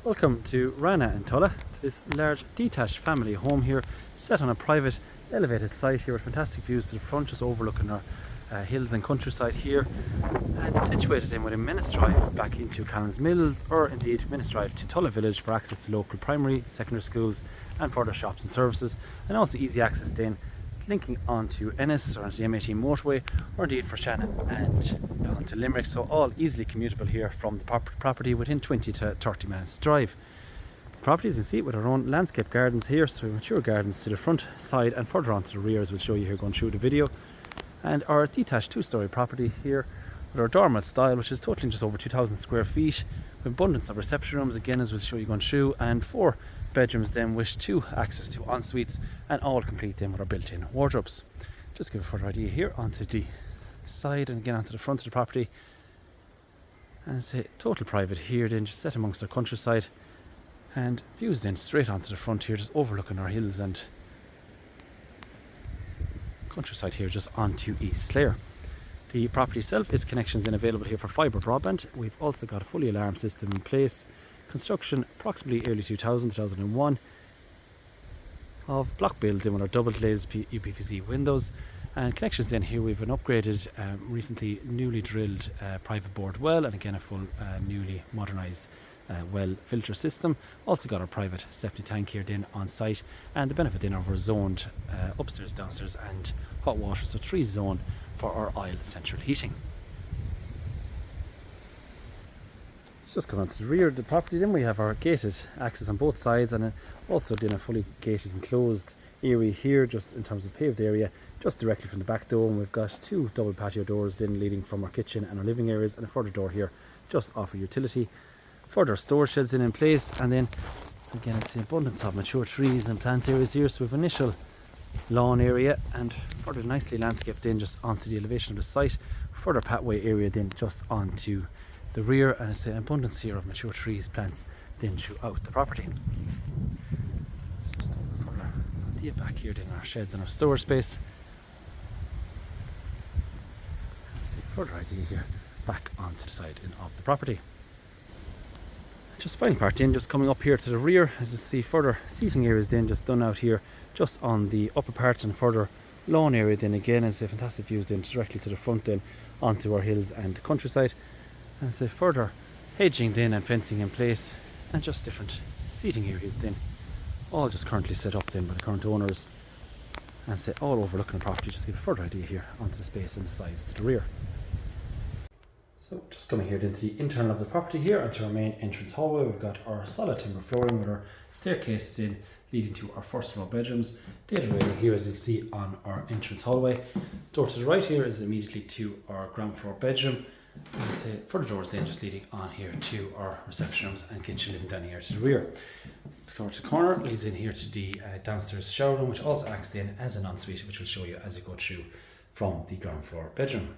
Welcome to Rannagh in Tulla, to this large detached family home here, set on a private elevated site here with fantastic views to the front, just overlooking our hills and countryside here, and it's situated in within minutes drive back into Callum's Mills, or indeed minutes drive to Tulla village for access to local primary, secondary schools and further shops and services, and also easy access then linking onto Ennis or onto the M18 motorway, or indeed for Shannon and onto Limerick, so all easily commutable here from the property within 20 to 30 minutes drive. The property, as you see, with our own landscape gardens here, so mature gardens to the front, side and further onto the rear, as we'll show you here going through the video, and our detached two-storey property here with our dormer style, which is totaling just over 2,000 square feet, with abundance of reception rooms again, as we'll show you going through, and 4 bedrooms then with 2 access to en-suites, and all complete then with our built-in wardrobes. Just give a further idea here onto the side and again onto the front of the property, and say total private here then, just set amongst our countryside, and views then straight onto the front here, just overlooking our hills and countryside here, just onto East Clare. The property itself is connections then available here for fibre broadband. We've also got a fully alarm system in place. Construction approximately early 2001, of block build in with our double glazed UPVC windows, and connections in here we've an upgraded recently newly drilled private bored well, and again a full newly modernised well filter system. Also got our private septic tank here then on site, and the benefit then of our zoned upstairs, downstairs and hot water, so 3 zone for our aisle central heating. Let's just come on to the rear of the property. Then we have our gated access on both sides, and also then a fully gated enclosed area here, just in terms of paved area, just directly from the back door. And we've got 2 double patio doors then leading from our kitchen and our living areas, and a further door here just off our utility. Further storage sheds in place, and then again it's the abundance of mature trees and plant areas here. So we've initial lawn area, and further nicely landscaped in just onto the elevation of the site. Further pathway area then just onto the rear, and it's an abundance here of mature trees, plants then throughout the property. Just a further idea back here then, our sheds and our storage space. Let's see, further idea here back onto the side of the property. Just final part in, just coming up here to the rear, as you see further seating areas then just done out here just on the upper part, and further lawn area then again, as a fantastic views then directly to the front then onto our hills and countryside, and say further hedging then and fencing in place, and just different seating areas then, all just currently set up then by the current owners, and say all overlooking the property. Just give a further idea here onto the space and the sides to the rear. So just coming here into the internal of the property here, onto our main entrance hallway, we've got our solid timber flooring with our staircase then leading to our first row bedrooms. Data railing here, as you see on our entrance hallway. Door to the right here is immediately to our ground floor bedroom, and say further doors then just leading on here to our reception rooms and kitchen, living dining area to the rear. Let's go to the corner, leads in here to the downstairs shower room, which also acts then as an ensuite, which we'll show you as you go through from the ground floor bedroom.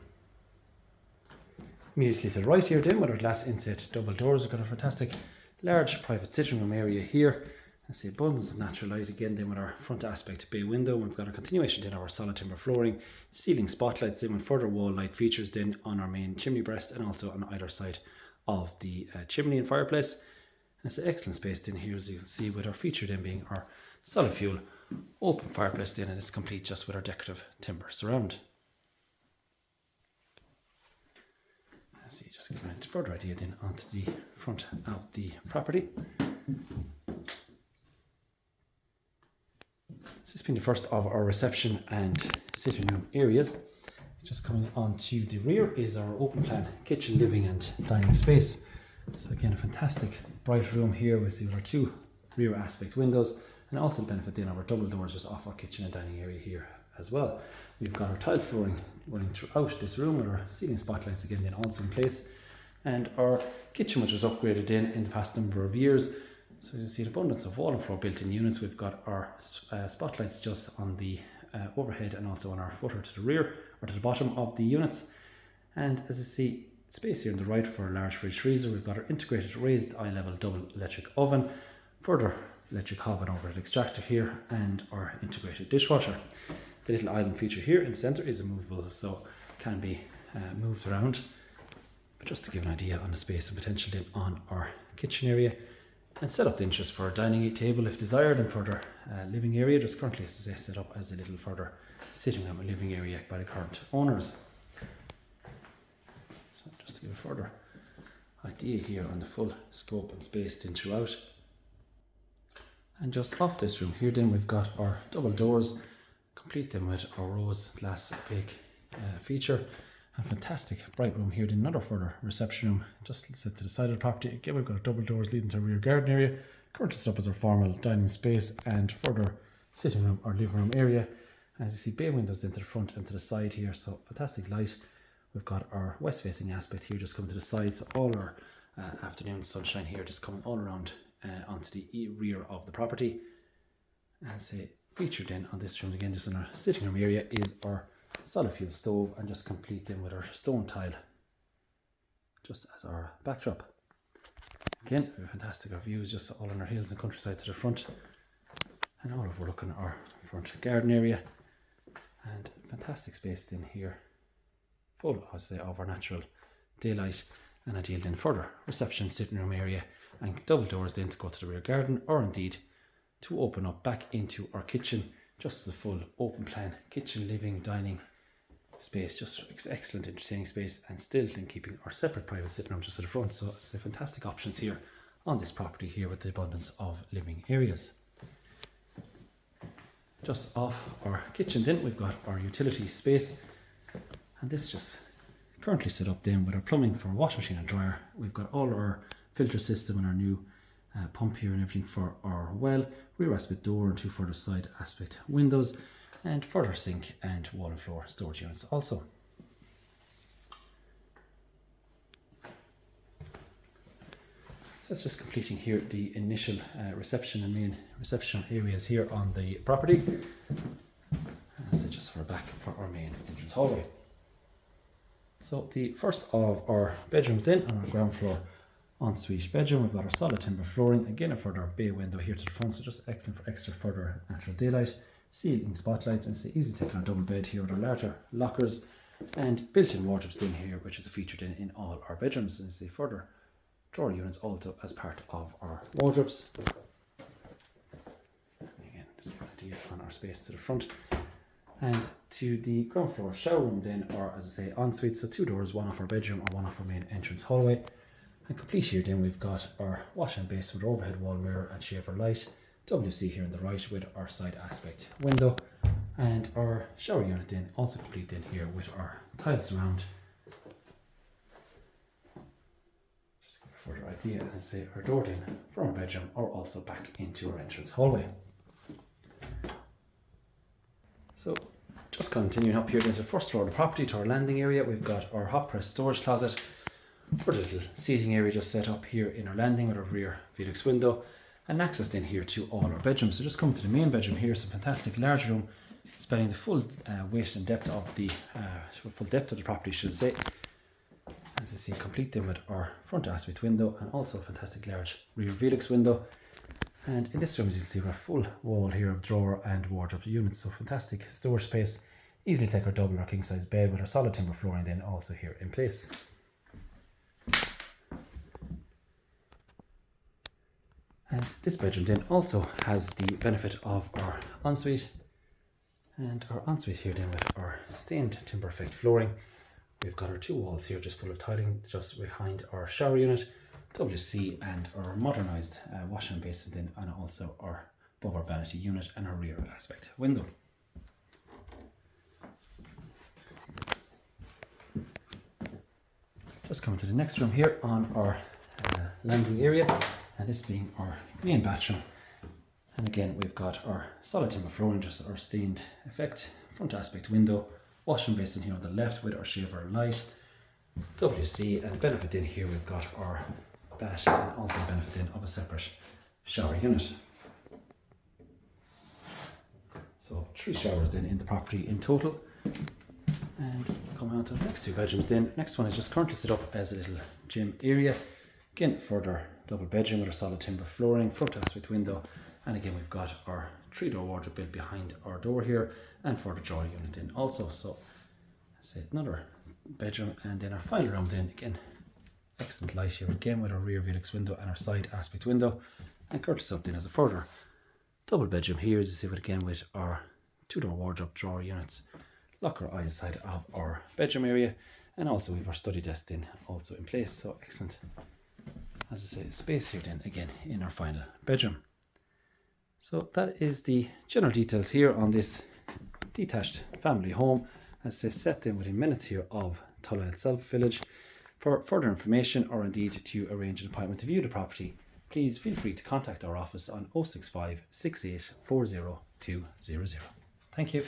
Immediately to the right here then, with our glass inset double doors, we've got a fantastic large private sitting room area here. Let's see, abundance of natural light again then with our front aspect bay window. We've got a continuation then of our solid timber flooring, ceiling spotlights then with further wall light features then on our main chimney breast, and also on either side of the chimney and fireplace. And it's an excellent space then here, as you can see, with our feature then being our solid fuel open fireplace then, and it's complete just with our decorative timber surround. See, just give a further idea then onto the front of the property. This has been the first of our reception and sitting room areas. Just coming on to the rear is our open plan kitchen, living and dining space. So again, a fantastic bright room here. We see our 2 rear aspect windows, and also the benefit then of our double doors just off our kitchen and dining area here as well. We've got our tile flooring running throughout this room, with our ceiling spotlights again then also in place, and our kitchen, which was upgraded in the past number of years. So you see an abundance of wall and floor built-in units. We've got our spotlights just on the overhead, and also on our footer to the rear, or to the bottom of the units. And as you see, space here on the right for a large fridge freezer. We've got our integrated raised eye level double electric oven, further electric hob and overhead extractor here, and our integrated dishwasher. The little island feature here in the centre is immovable, so can be moved around. But just to give an idea on the space and potential then on our kitchen area, And set up the interest for a dining table if desired, and further living area. Just currently, as I say, set up as a little further sitting room and living area by the current owners. So just to give a further idea here on the full scope and space in throughout. And just off this room here then we've got our double doors, complete them with our rose glass opaque feature. A fantastic bright room here, then another further reception room just set to the side of the property. Again, we've got our double doors leading to a rear garden area, currently set up as our formal dining space, and further sitting room or living room area. As you see, bay windows into the front and to the side here, so fantastic light. We've got our west facing aspect here just coming to the side, so all our afternoon sunshine here just coming all around onto the rear of the property. And say featured in on this room again, just in our sitting room area, is our solid fuel stove, and just complete them with our stone tile just as our backdrop. Again, fantastic our views just all on our hills and countryside to the front, and all overlooking our front garden area, and fantastic space in here, full I say of our natural daylight, and ideal then further reception sitting room area, and double doors then to go to the rear garden, or indeed to open up back into our kitchen just as a full open plan kitchen, living, dining space, just excellent entertaining space, and still in keeping our separate private sitting room just at the front. So it's the fantastic options here on this property here with the abundance of living areas. Just off our kitchen then we've got our utility space, and this just currently set up then with our plumbing for washing machine and dryer. We've got all our filter system and our new pump here and everything for our well, rear aspect door and two further side aspect windows, and further sink and wall and floor storage units also. So it's just completing here the initial reception and main reception areas here on the property. And so just for back for our main entrance hallway. So the first of our bedrooms then on our ground floor ensuite bedroom, we've got our solid timber flooring, again a further bay window here to the front, so just excellent for extra further natural daylight, ceiling spotlights, and so easily taking our double bed here with our larger lockers, and built-in wardrobes in here, which is featured in all our bedrooms, and see further drawer units also as part of our wardrobes. And again, just an idea on our space to the front. And to the ground floor shower room then, or as I say ensuite, so two doors, one off our bedroom or one off our main entrance hallway. And complete here then we've got our wash and basin with overhead wall mirror and shaver light, WC here on the right with our side aspect window, and our shower unit then also complete in here with our tiles around. Just give a further idea, and say our door then from our bedroom or also back into our entrance hallway. So just continuing up here into the first floor of the property to our landing area, we've got our hot press storage closet for the little seating area just set up here in our landing with our rear Velux window, and access in here to all our bedrooms. So just come to the main bedroom here, it's a fantastic large room spanning the full width and depth of the property, should I say. As you see, complete them with our front aspect window and also a fantastic large rear Velux window. And in this room, as you can see, we're a full wall here of drawer and wardrobe units, so fantastic storage space. Easily take our double or king size bed with our solid timber flooring then also here in place. And this bedroom then also has the benefit of our ensuite, and our ensuite here then with our stained timber effect flooring. We've got our two walls here just full of tiling just behind our shower unit, WC, and our modernised washing basin then, and also our above our vanity unit and our rear aspect window. Just coming to the next room here on our landing area, and this being our main bathroom. And again, we've got our solid timber flooring, just our stained effect, front aspect window, washing basin here on the left with our shaver light, WC, and the benefit in here we've got our bath and also benefit in of a separate shower unit. So 3 showers then in the property in total. And coming on to the next 2 bedrooms then. Next one is just currently set up as a little gym area. Again, further double bedroom with our solid timber flooring, front aspect window, and again we've got our 3-door wardrobe built behind our door here, and further drawer unit in also. So say another bedroom, and then our final room then, again excellent light here again with our rear Velux window and our side aspect window, And courtesy up then as a further double bedroom here, as you see, again with our 2-door wardrobe drawer units, locker either side of our bedroom area, and also we have our study desk then also in place. So excellent, as I say, space here then again in our final bedroom. So that is the general details here on this detached family home, as they set in within minutes here of Tulla itself village. For further information or indeed to arrange an appointment to view the property, please feel free to contact our office on 065 68 40 200. Thank you.